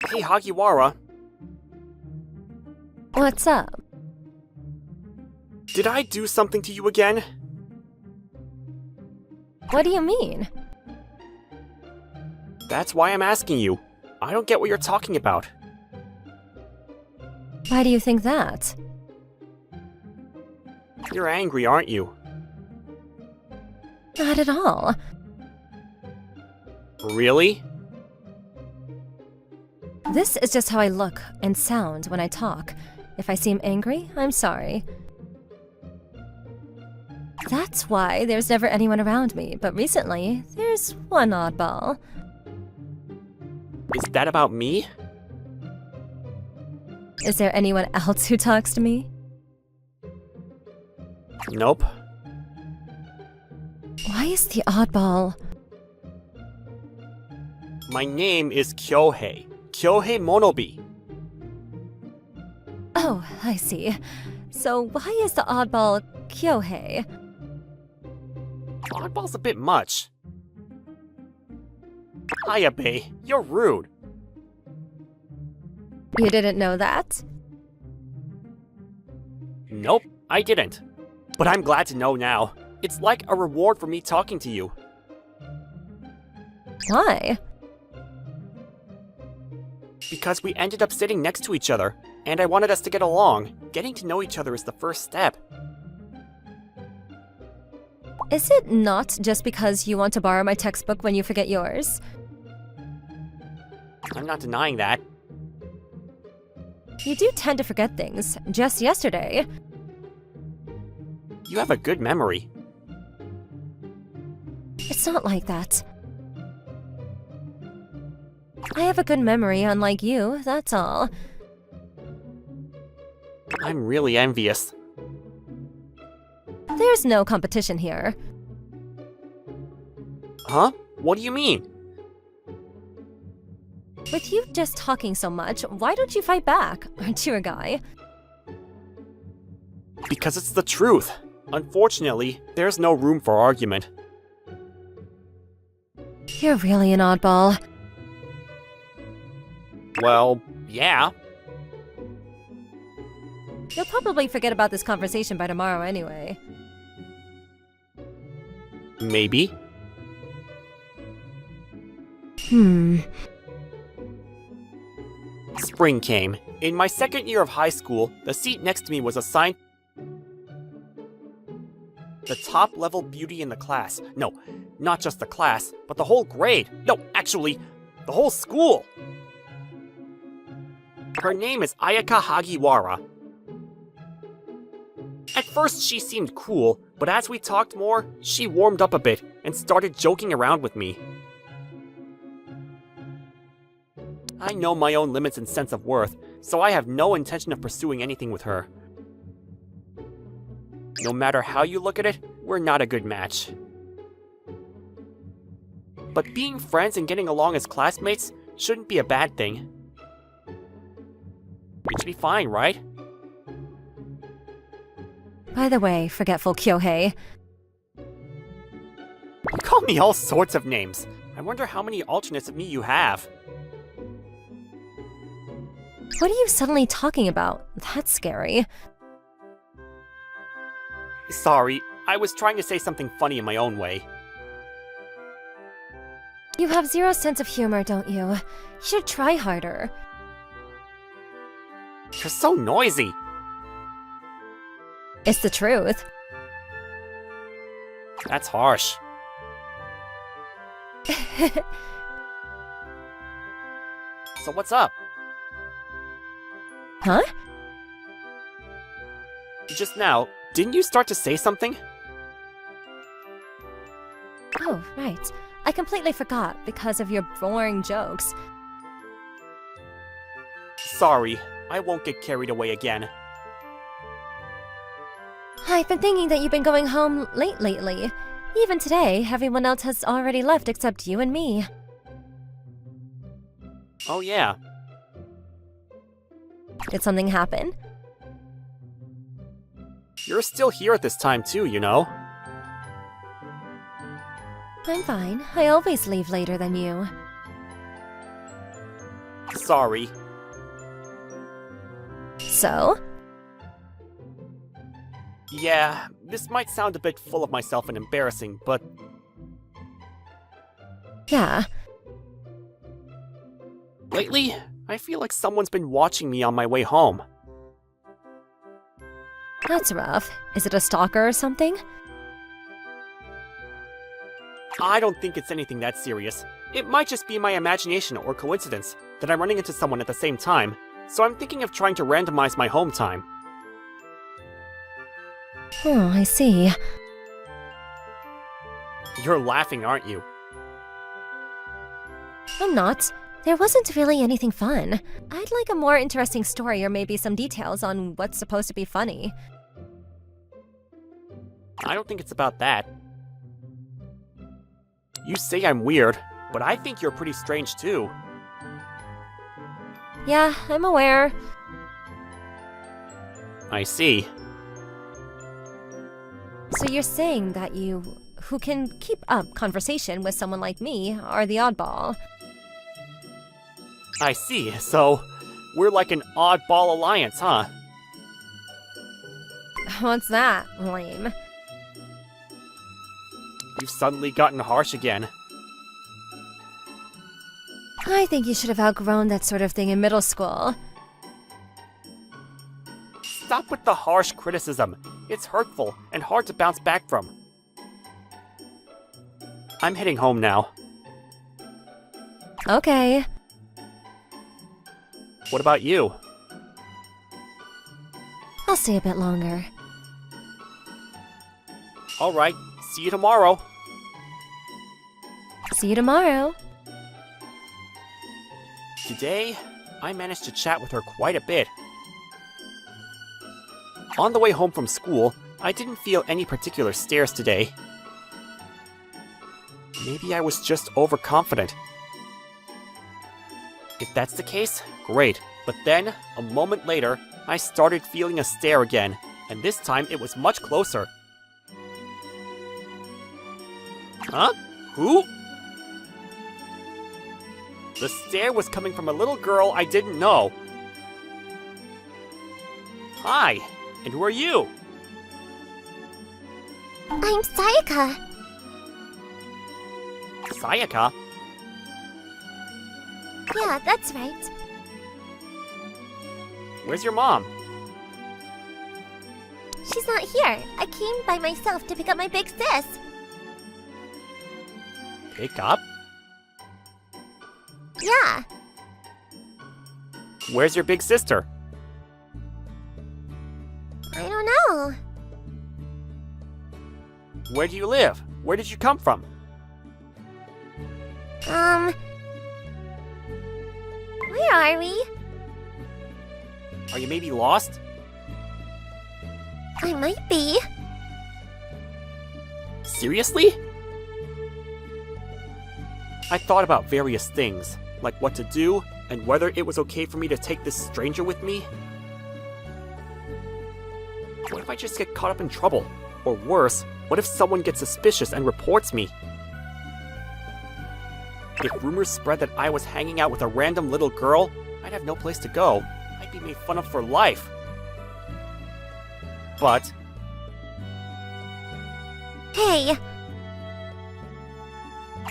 Hey, Hagiwara. What's up? Did I do something to you again? What do you mean? That's why I'm asking you. I don't get what you're talking about. Why do you think that? You're angry, aren't you? Not at all. Really? This is just how I look and sound when I talk. If I seem angry, I'm sorry. That's why there's never anyone around me, but recently, there's one oddball. Is that about me? Is there anyone else who talks to me? Nope. Why is the oddball? My name is Kyohei. Kyohei Monobi. Oh, I see. So why is the oddball Kyohei? Oddball's a bit much. Ayabe, you're rude. You didn't know that? Nope, I didn't. But I'm glad to know now. It's like a reward for me talking to you. Why? Because we ended up sitting next to each other, and I wanted us to get along. Getting to know each other is the first step. Is it not just because you want to borrow my textbook when you forget yours? I'm not denying that. You do tend to forget things. Just yesterday. You have a good memory. It's not like that. I have a good memory, unlike you, that's all. I'm really envious. There's no competition here. Huh? What do you mean? With you just talking so much, why don't you fight back? Aren't you a guy? Because it's the truth. Unfortunately, there's no room for argument. You're really an oddball. Well, yeah. You'll probably forget about this conversation by tomorrow anyway. Maybe. Spring came. In my second year of high school, the seat next to me was assigned the top-level beauty in the class. No, not just the class, but the whole grade. No, actually, the whole school. Her name is Ayaka Hagiwara. At first, she seemed cool, but as we talked more, she warmed up a bit and started joking around with me. I know my own limits and sense of worth, so I have no intention of pursuing anything with her. No matter how you look at it, we're not a good match. But being friends and getting along as classmates shouldn't be a bad thing. It should be fine, right? By the way, forgetful Kyohei. You call me all sorts of names. I wonder how many alternates of me you have. What are you suddenly talking about? That's scary. Sorry, I was trying to say something funny in my own way. You have zero sense of humor, don't you? You should try harder. You're so noisy. It's the truth. That's harsh. So what's up? Huh? Just now, didn't you start to say something? Oh, right. I completely forgot because of your boring jokes. Sorry, I won't get carried away again. I've been thinking that you've been going home late lately. Even today, everyone else has already left except you and me. Oh yeah. Did something happen? You're still here at this time too, you know? I'm fine. I always leave later than you. Sorry. So? Yeah, this might sound a bit full of myself and embarrassing, but Yeah. lately, I feel like someone's been watching me on my way home. That's rough. Is it a stalker or something? I don't think it's anything that serious. It might just be my imagination or coincidence that I'm running into someone at the same time, so I'm thinking of trying to randomize my home time. Oh, I see. You're laughing, aren't you? I'm not. There wasn't really anything fun. I'd like a more interesting story or maybe some details on what's supposed to be funny. I don't think it's about that. You say I'm weird, but I think you're pretty strange too. Yeah, I'm aware. I see. So you're saying that you, who can keep up conversation with someone like me, are the oddball. I see, so we're like an oddball alliance, huh? What's that? Lame. You've suddenly gotten harsh again. I think you should have outgrown that sort of thing in middle school. Stop with the harsh criticism. It's hurtful and hard to bounce back from. I'm heading home now. Okay. What about you? I'll stay a bit longer. Alright, see you tomorrow. See you tomorrow. Today, I managed to chat with her quite a bit. On the way home from school, I didn't feel any particular stares today. Maybe I was just overconfident. If that's the case, great. But then, a moment later, I started feeling a stare again, and this time it was much closer. Huh? Who? The stare was coming from a little girl I didn't know. Hi, and who are you? I'm Sayaka. Sayaka? Yeah, that's right. Where's your mom? She's not here. I came by myself to pick up my big sis. Pick up? Yeah. Where's your big sister? I don't know. Where do you live? Where did you come from? Where are we? Are you maybe lost? I might be. Seriously? I thought about various things, like what to do and whether it was okay for me to take this stranger with me. What if I just get caught up in trouble? Or worse, what if someone gets suspicious and reports me? If rumors spread that I was hanging out with a random little girl, I'd have no place to go. I'd be made fun of for life. But Hey,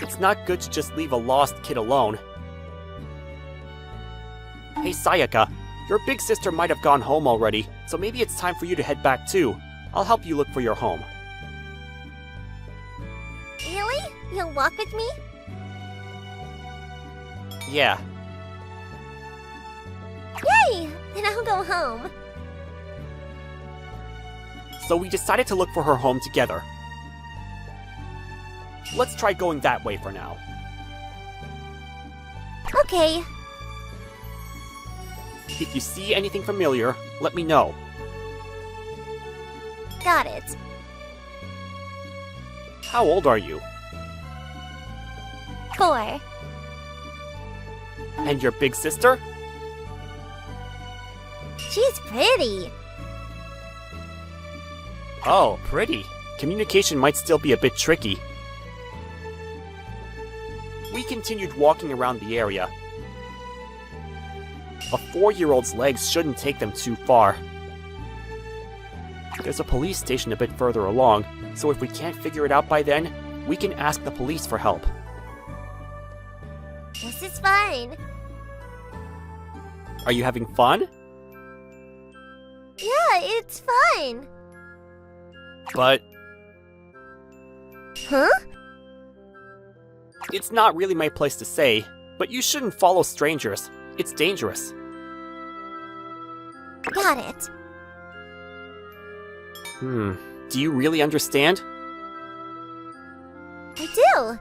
it's not good to just leave a lost kid alone. Hey Sayaka, your big sister might have gone home already, so maybe it's time for you to head back too. I'll help you look for your home. really? You'll walk with me? Yeah, Yay! Then I'll go home. so we decided to look for her home together. Let's try going that way for now. Okay. If you see anything familiar, let me know. Got it. How old are you? 4. And your big sister? She's pretty. Oh, pretty. Communication might still be a bit tricky. We continued walking around the area. A 4-year-old's legs shouldn't take them too far. There's a police station a bit further along, so if we can't figure it out by then, we can ask the police for help. This is fine. Are you having fun? Yeah, it's fine. But Huh? it's not really my place to say, but you shouldn't follow strangers. It's dangerous. Got it. Do you really understand? I do.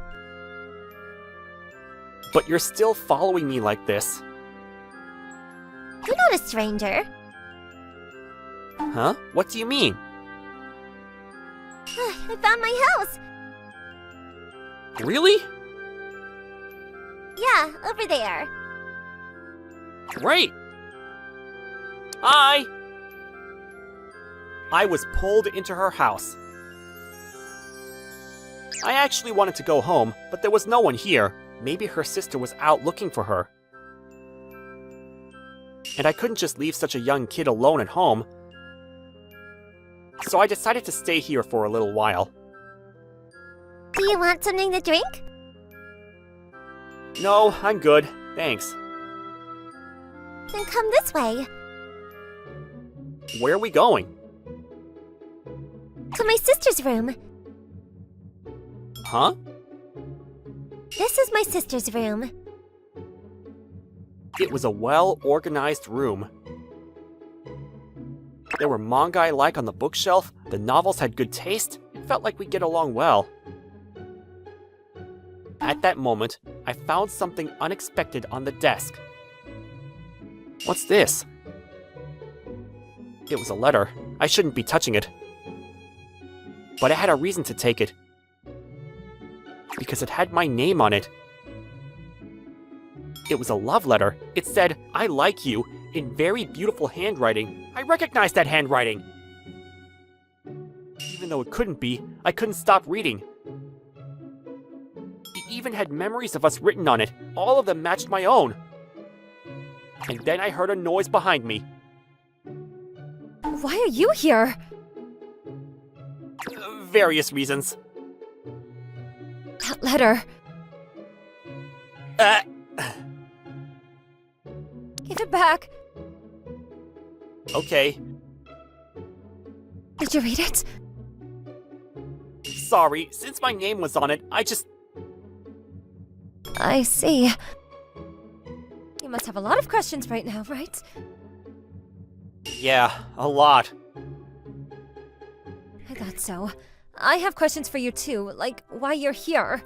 But you're still following me like this. You're not a stranger. Huh? What do you mean? I found my house. Really? Yeah, over there. Great! Hi! I was pulled into her house. I actually wanted to go home, but there was no one here. Maybe her sister was out looking for her. And I couldn't just leave such a young kid alone at home. So I decided to stay here for a little while. Do you want something to drink? No, I'm good. Thanks. Then come this way. Where are we going? To my sister's room. Huh? This is my sister's room. It was a well-organized room. There were manga I like on the bookshelf, the novels had good taste, it felt like we'd get along well. At that moment, I found something unexpected on the desk. What's this? It was a letter. I shouldn't be touching it. But I had a reason to take it. Because it had my name on it. It was a love letter. It said, "I like you," in very beautiful handwriting. I recognized that handwriting. Even though it couldn't be, I couldn't stop reading. It even had memories of us written on it. All of them matched my own. And then I heard a noise behind me. Why are you here? Various reasons. That letter. Give it back. Okay. Did you read it? Sorry, since my name was on it, I see. You must have a lot of questions right now, right? Yeah, a lot. I thought so. I have questions for you too, like why you're here.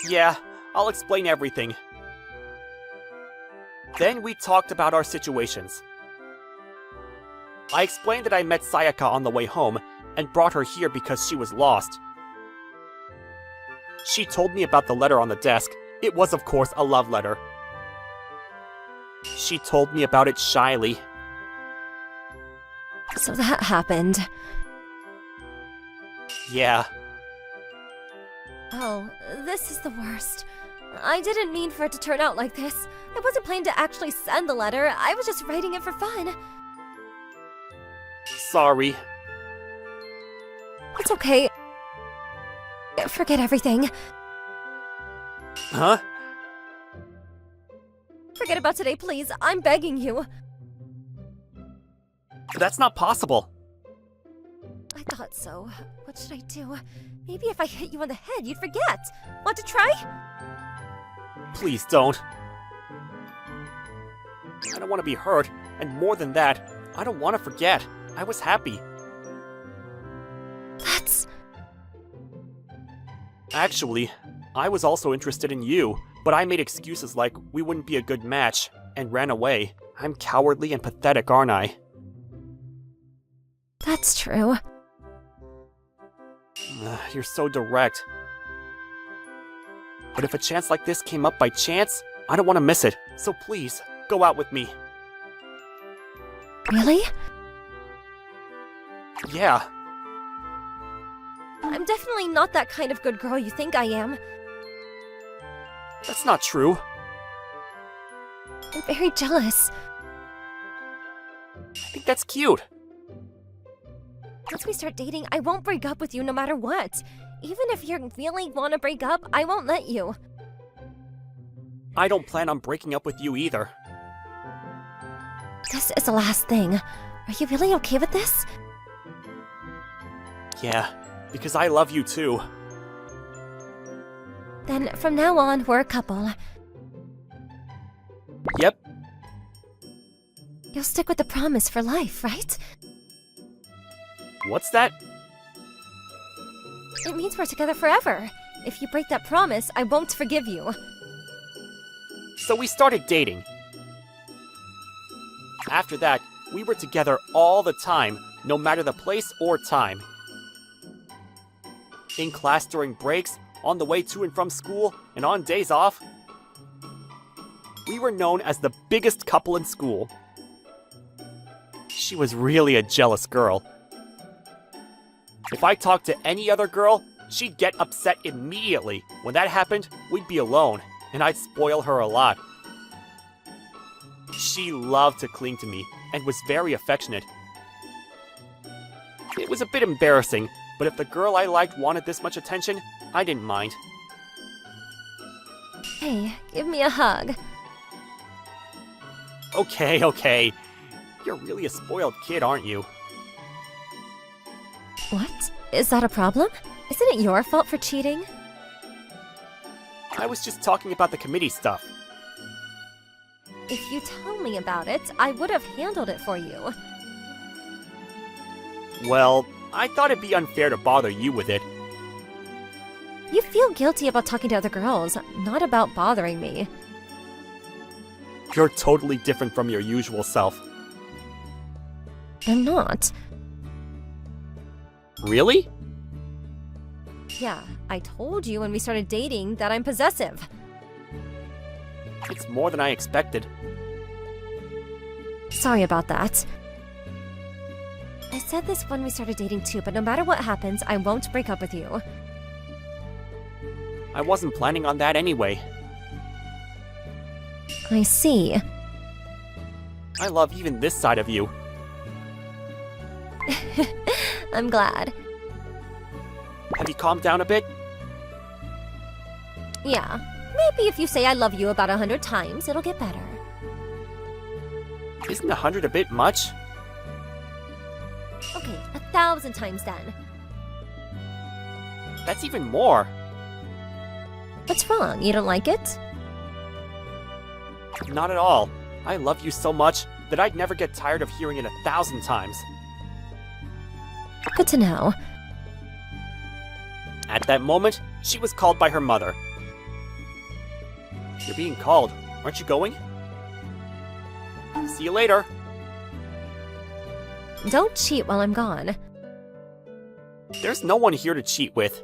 Yeah, I'll explain everything. Then we talked about our situations. I explained that I met Sayaka on the way home and brought her here because she was lost. She told me about the letter on the desk. It was, of course, a love letter. She told me about it shyly. So that happened. Yeah. Oh, this is the worst. I didn't mean for it to turn out like this. I wasn't planning to actually send the letter. I was just writing it for fun. Sorry. It's okay. Forget everything. Huh? Forget about today, please. I'm begging you. That's not possible. I thought so. What should I do? Maybe if I hit you on the head, you'd forget. Want to try? Please don't. I don't want to be hurt, and more than that, I don't want to forget. I was happy. That's... Actually, I was also interested in you, but I made excuses like we wouldn't be a good match, and ran away. I'm cowardly and pathetic, aren't I? That's true. You're so direct. But if a chance like this came up by chance, I don't want to miss it. So please, go out with me. Really? Yeah. I'm definitely not that kind of good girl you think I am. That's not true. I'm very jealous. I think that's cute. Once we start dating, I won't break up with you no matter what. Even if you really want to break up, I won't let you. I don't plan on breaking up with you either. This is the last thing. Are you really okay with this? Yeah, because I love you too. Then from now on, we're a couple. Yep, You'll stick with the promise for life, right? what's that? It means we're together forever. If you break that promise, I won't forgive you. So we started dating. After that, we were together all the time, no matter the place or time. In class during breaks, on the way to and from school, and on days off. We were known as the biggest couple in school. She was really a jealous girl. If I talked to any other girl, she'd get upset immediately. When that happened, we'd be alone, and I'd spoil her a lot. She loved to cling to me, and was very affectionate. It was a bit embarrassing, but if the girl I liked wanted this much attention, I didn't mind. Hey, give me a hug. Okay. You're really a spoiled kid, aren't you? What? Is that a problem? Isn't it your fault for cheating? I was just talking about the committee stuff. If you told me about it, I would have handled it for you. Well, I thought it'd be unfair to bother you with it. You feel guilty about talking to other girls, not about bothering me. You're totally different from your usual self. I'm not. Really? Yeah, I told you when we started dating that I'm possessive. It's more than I expected. Sorry about that. I said this when we started dating too, but no matter what happens, I won't break up with you. I wasn't planning on that anyway. I see. I love even this side of you. I'm glad. Have you calmed down a bit? Yeah, maybe if you say I love you about 100 times, it'll get better. Isn't 100 a bit much? Okay, 1,000 times then. That's even more. What's wrong? You don't like it? Not at all. I love you so much that I'd never get tired of hearing it 1,000 times. Good to know. At that moment, she was called by her mother. You're being called. Aren't you going? See you later. Don't cheat while I'm gone. There's no one here to cheat with.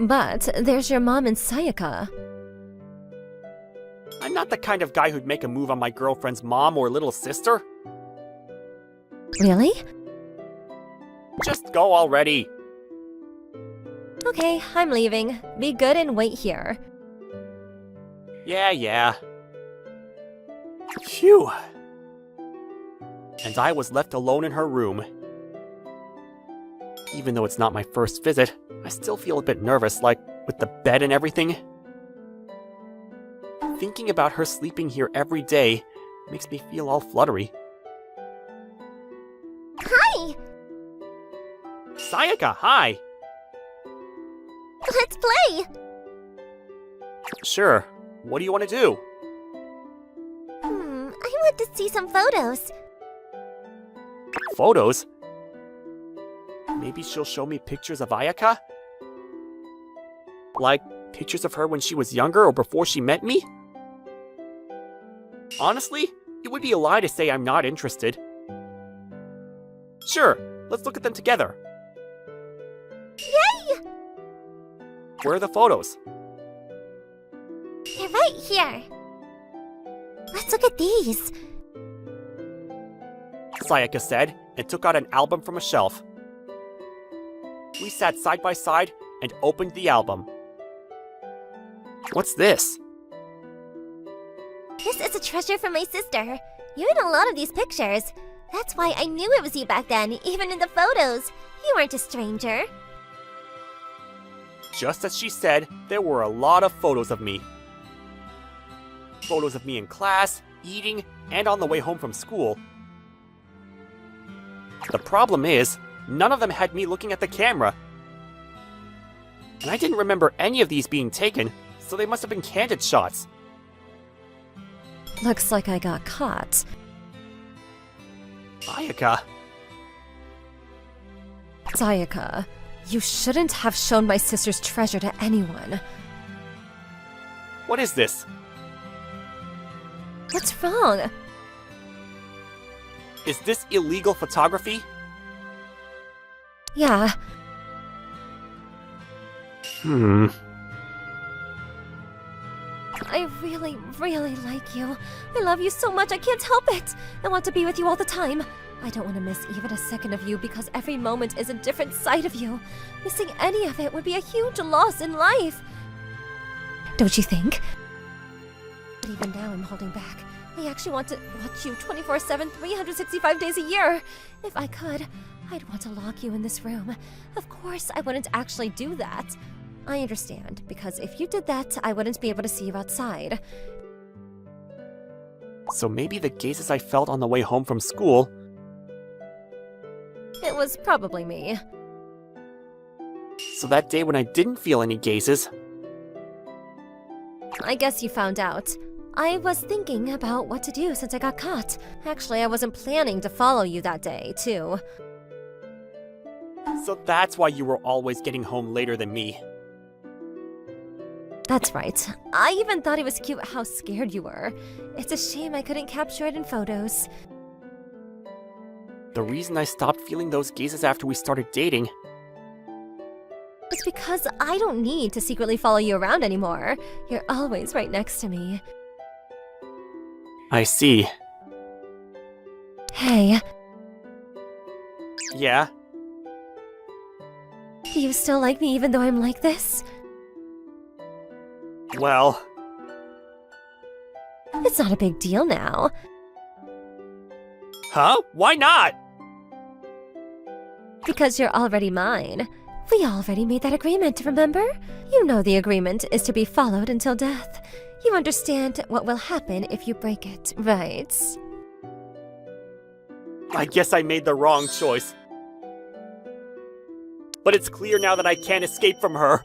But there's your mom and Sayaka. I'm not the kind of guy who'd make a move on my girlfriend's mom or little sister. Really? Just go already. Okay, I'm leaving. Be good and wait here. Yeah. Phew. And I was left alone in her room. Even though it's not my first visit, I still feel a bit nervous, like with the bed and everything. Thinking about her sleeping here every day makes me feel all fluttery. Hi! Sayaka, hi! Let's play! Sure. What do you want to do? I want to see some photos. Photos? Maybe she'll show me pictures of Ayaka? Like, pictures of her when she was younger or before she met me? Honestly, it would be a lie to say I'm not interested. Sure, let's look at them together. Yay! Where are the photos? They're right here. Let's look at these. Sayaka said, and took out an album from a shelf. We sat side by side and opened the album. What's this? This is a treasure from my sister. You're in a lot of these pictures. That's why I knew it was you back then, even in the photos. You weren't a stranger. Just as she said, there were a lot of photos of me. Photos of me in class, eating, and on the way home from school. The problem is, none of them had me looking at the camera. And I didn't remember any of these being taken, so they must have been candid shots. Looks like I got caught. Ayaka, Sayaka, you shouldn't have shown my sister's treasure to anyone. what is this? What's wrong? Is this illegal photography? Yeah, I really, really like you. I love you so much, I can't help it. I want to be with you all the time. I don't want to miss even a second of you because every moment is a different side of you. Missing any of it would be a huge loss in life. Don't you think? But even now I'm holding back. I actually want to watch you 24/7, 365 days a year. If I could, I'd want to lock you in this room. Of course, I wouldn't actually do that. I understand, because if you did that, I wouldn't be able to see you outside. So maybe the gazes I felt on the way home from school. It was probably me. So that day when I didn't feel any gazes, I guess you found out. I was thinking about what to do since I got caught. Actually, I wasn't planning to follow you that day, too. so that's why you were always getting home later than me. That's right. I even thought it was cute how scared you were. It's a shame I couldn't capture it in photos. The reason I stopped feeling those gazes after we started dating, It's because I don't need to secretly follow you around anymore. You're always right next to me. I see. Hey, Yeah, do you still like me even though I'm like this? well, It's not a big deal now. huh? Why not? Because you're already mine. We already made that agreement, remember? You know the agreement is to be followed until death. You understand what will happen if you break it, right? I guess I made the wrong choice. But it's clear now that I can't escape from her.